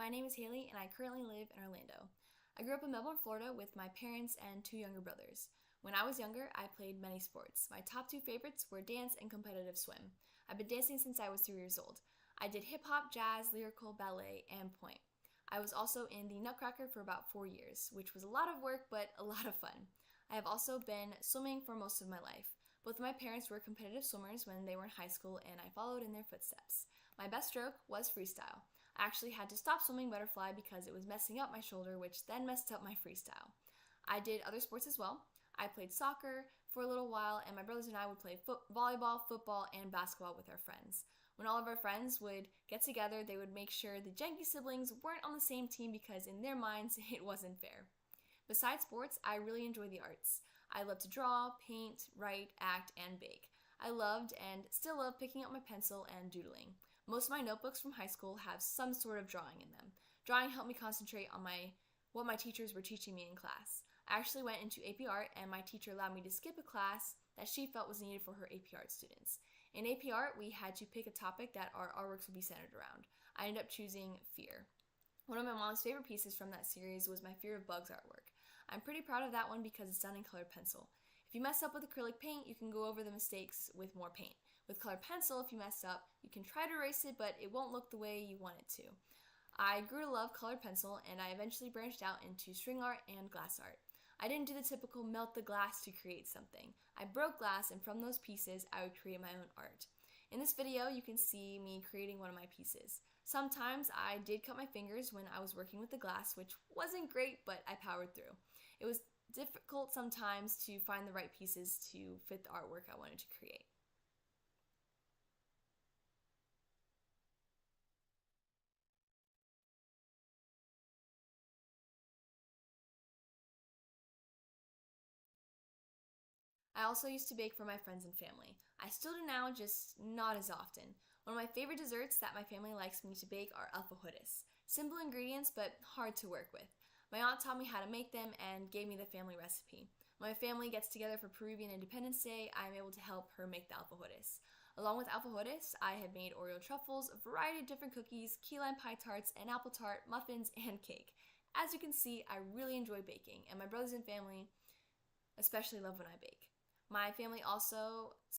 my name is Hailey and I currently live in Orlando. I grew up in Melbourne, Florida with my parents and two younger brothers. When I was younger, I played many sports. My top two favorites were dance and competitive swim. I've been dancing since I was 3 years old. I did hip hop, jazz, lyrical, ballet, and pointe. I was also in the Nutcracker for about 4 years, which was a lot of work but a lot of fun. I have also been swimming for most of my life. Both of my parents were competitive swimmers when they were in high school, and I followed in their footsteps. My best stroke was freestyle. I actually had to stop swimming butterfly because it was messing up my shoulder, which then messed up my freestyle. I did other sports as well. I played soccer for a little while, and my brothers and I would play volleyball, football, and basketball with our friends. When all of our friends would get together, they would make sure the janky siblings weren't on the same team because in their minds it wasn't fair. Besides sports, I really enjoy the arts. I love to draw, paint, write, act, and bake. I loved and still love picking up my pencil and doodling. Most of my notebooks from high school have some sort of drawing in them. Drawing helped me concentrate on what my teachers were teaching me in class. I actually went into AP Art, and my teacher allowed me to skip a class that she felt was needed for her AP Art students. In AP Art, we had to pick a topic that our artworks would be centered around. I ended up choosing fear. One of my mom's favorite pieces from that series was my Fear of Bugs artwork. I'm pretty proud of that one because it's done in colored pencil. If you mess up with acrylic paint, you can go over the mistakes with more paint. With colored pencil, if you mess up, you can try to erase it, but it won't look the way you want it to. I grew to love colored pencil, and I eventually branched out into string art and glass art. I didn't do the typical melt the glass to create something. I broke glass, and from those pieces, I would create my own art. In this video, you can see me creating one of my pieces. Sometimes I did cut my fingers when I was working with the glass, which wasn't great, but I powered through. It was difficult sometimes to find the right pieces to fit the artwork I wanted to create. I also used to bake for my friends and family. I still do now, just not as often. One of my favorite desserts that my family likes me to bake are alfajores. Simple ingredients, but hard to work with. My aunt taught me how to make them and gave me the family recipe. When my family gets together for Peruvian Independence Day, I am able to help her make the alfajores. Along with alfajores, I have made Oreo truffles, a variety of different cookies, key lime pie tarts, an apple tart, muffins, and cake. As you can see, I really enjoy baking, and my brothers and family especially love when I bake. My family also